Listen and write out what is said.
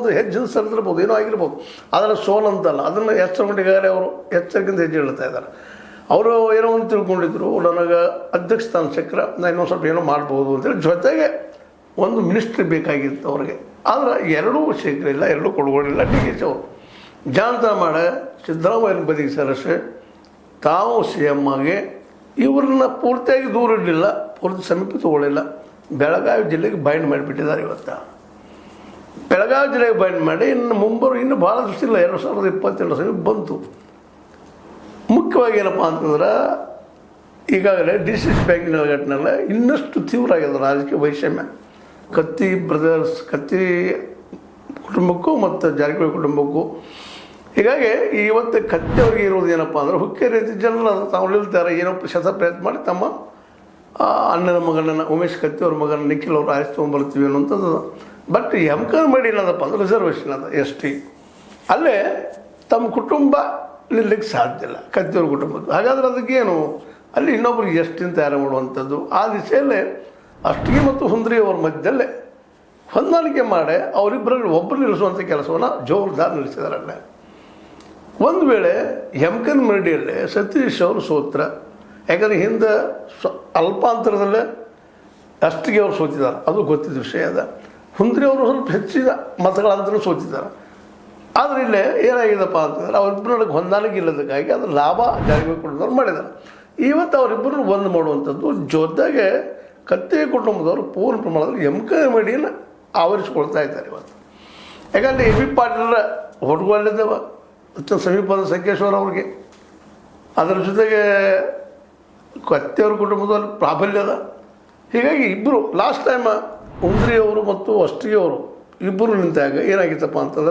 ಒಂದು ಹೆಜ್ಜೆ ಸರಿದಿರ್ಬೋದು, ಏನೋ ಆಗಿರ್ಬೋದು, ಅದರ ಸೋಲ್ ಅಂತಲ್ಲ. ಅದನ್ನು ಎಚ್ಚರಗೊಂಡಿಗಾರೆ ಅವರು ಎಚ್ಚರಿಕೆಯಿಂದ ಹೆಜ್ಜೆ ಹೇಳ್ತಾ ಇದ್ದಾರೆ. ಅವರು ಏನೋ ಒಂದು ತಿಳ್ಕೊಂಡಿದ್ರು, ನನಗೆ ಅಧ್ಯಕ್ಷ ಸ್ಥಾನ ಸಿಕ್ಕರೆ ನಾನು ಇನ್ನೊಂದು ಸ್ವಲ್ಪ ಏನೋ ಮಾಡ್ಬೋದು ಅಂತೇಳಿ. ಜೊತೆಗೆ ಒಂದು ಮಿನಿಸ್ಟ್ರಿ ಬೇಕಾಗಿತ್ತು ಅವ್ರಿಗೆ. ಆದರೆ ಎರಡೂ ಸಿಕ್ಕಲಿಲ್ಲ, ಎರಡೂ ಕೊಡ್ಕೊಂಡಿಲ್ಲ. ಡಿ ಕೆ ಶಿ ಅವರು ಜಾಣತನ ಮಾಡಿ ಸಿದ್ದರಾಮಯ್ಯನ ಬದಿಗೆ ಸರಿಸಿ ತಾವು ಸಿ ಎಮ್ ಆಗಿ ಇವ್ರನ್ನ ಪೂರ್ತಿಯಾಗಿ ದೂರ ಇಡಲಿಲ್ಲ, ಪೂರ್ತಿ ಸಮೀಪ ತಗೊಳ್ಳಿಲ್ಲ. ಬೆಳಗಾವಿ ಜಿಲ್ಲೆಗೆ ಬೈಂಡ್ ಮಾಡಿಬಿಟ್ಟಿದ್ದಾರೆ. ಇವತ್ತು ಬೆಳಗಾವಿ ಜಿಲ್ಲೆಗೆ ಬೈಂಡ್ ಮಾಡಿ ಇನ್ನು ಭಾಳ ದಿವಸ ಇಲ್ಲ, 2022 ಸಮೀಪ ಬಂತು. ಮುಖ್ಯವಾಗಿ ಏನಪ್ಪ ಅಂತಂದ್ರೆ ಈಗಾಗಲೇ DCC ಬ್ಯಾಂಕಿನ ಘಟನೆಲ್ಲ ಇನ್ನಷ್ಟು ತೀವ್ರ ಆಗಿದೆ ರಾಜಕೀಯ ವೈಷಮ್ಯ. ಕತ್ತಿ ಬ್ರದರ್ಸ್, ಕತ್ತಿ ಕುಟುಂಬಕ್ಕೂ ಮತ್ತು ಜಾರಕಿಹೊಳಿ ಕುಟುಂಬಕ್ಕೂ. ಹೀಗಾಗಿ ಇವತ್ತು ಕತ್ತಿಯವ್ರಿಗೆ ಇರೋದು ಏನಪ್ಪ ಅಂದ್ರೆ ಹುಕ್ಕೆ ರೀತಿ ಜನರು ತಾವು ನಿಲ್ತಾರೆ, ಏನೋ ಪ್ರಯತ್ನ ಮಾಡಿ ತಮ್ಮ ಅಣ್ಣನ ಮಗನನ್ನು, ಉಮೇಶ್ ಕತ್ತಿಯವ್ರ ಮಗನ ನಿಖಿಲ್ ಅವರು ಆಯ್ತು ತೊಗೊಂಡ್ಬರ್ತೀವಿ ಅನ್ನೋಂಥದ್ದು. ಬಟ್ ಎಮ್ಕರ್ ಮಾಡಿ ಏನದಪ್ಪ ಅಂದ್ರೆ ರಿಸರ್ವೇಷನ್ ಅದ ST, ಅಲ್ಲೇ ತಮ್ಮ ಕುಟುಂಬ ನಿಲ್ಲಕ್ಕೆ ಸಾಧ್ಯ ಇಲ್ಲ ಕತ್ತಿಯವ್ರ ಕುಟುಂಬದ್ದು. ಹಾಗಾದ್ರೆ ಅದಕ್ಕೇನು ಅಲ್ಲಿ ಇನ್ನೊಬ್ರಿಗೆ ST ತಯಾರು ಮಾಡುವಂಥದ್ದು. ಆ ದಿಸೆಯಲ್ಲೇ ಅಷ್ಟಿಗೆ ಮತ್ತು ಹುಂದ್ರಿ ಅವ್ರ ಮಧ್ಯದಲ್ಲೇ ಹೊಂದಾಣಿಕೆ ಮಾಡಿ ಅವರಿಬ್ಬರಲ್ಲಿ ಒಬ್ಬರು ನಿಲ್ಲಿಸುವಂಥ ಕೆಲಸವನ್ನು ಜೋರ್ದಾರ್ ನಿಲ್ಲಿಸಿದಾರಲ್ಲೇ. ಒಂದು ವೇಳೆ ಎಮ್ಕನ್ ಮರಡಿಯಲ್ಲೇ ಸತೀಶ್ ಅವರು ಸೋತ್ರ, ಯಾಕಂದರೆ ಹಿಂದೆ ಅಲ್ಪಾಂತರದಲ್ಲೇ ಅಷ್ಟಿಗೆ ಅವರು ಸೋತಿದ್ದಾರೆ, ಅದು ಗೊತ್ತಿದ್ದ ವಿಷಯ ಅದ. ಹುಂದ್ರಿ ಅವರು ಸ್ವಲ್ಪ ಹೆಚ್ಚಿನ ಮತಗಳಂತಲೂ ಸೋತಿದ್ದಾರೆ. ಆದರೆ ಇಲ್ಲೇ ಏನಾಗಿದೆಪ್ಪ ಅಂತಂದರೆ ಅವರಿಬ್ಬರೊಳಗೆ ಹೊಂದಾಣಿಕೆ ಇಲ್ಲದಕ್ಕಾಗಿ ಅದು ಲಾಭ ಜಾರಿಗೊಳಿಸಿಕೊಂಡವ್ರು ಮಾಡಿದ್ದಾರೆ. ಇವತ್ತು ಅವರಿಬ್ಬರನ್ನು ಒಂದು ಮಾಡುವಂಥದ್ದು. ಜೊತೆಗೆ ಕತ್ತಿ ಕುಟುಂಬದವರು ಪೂರ್ಣ ಪ್ರಮಾಣದಲ್ಲಿ ಎಮ್ಕನ್ ಮರಡಿಯನ್ನು ಆವರಿಸಿಕೊಳ್ತಾ ಇದ್ದಾರೆ ಇವತ್ತು. ಯಾಕಂದರೆ AB ಪಾಟೀಲರ ಹೊಡ್ಕೊಳ್ಳಿದ್ದೇವೆ ಅತ್ಯಂತ ಸಮೀಪದ ಸಂಕೇಶ್ವರ ಅವ್ರಿಗೆ, ಅದರ ಜೊತೆಗೆ ಕತ್ತಿಯವ್ರ ಕುಟುಂಬದಲ್ಲಿ ಪ್ರಾಬಲ್ಯದ. ಹೀಗಾಗಿ ಇಬ್ಬರು ಲಾಸ್ಟ್ ಟೈಮ್ ಹುಂದ್ರಿ ಅವರು ಮತ್ತು ಅಷ್ಟಿಗೆ ಅವರು ಇಬ್ಬರು ನಿಂತಾಗ ಏನಾಗಿತ್ತಪ್ಪ ಅಂತಂದ್ರೆ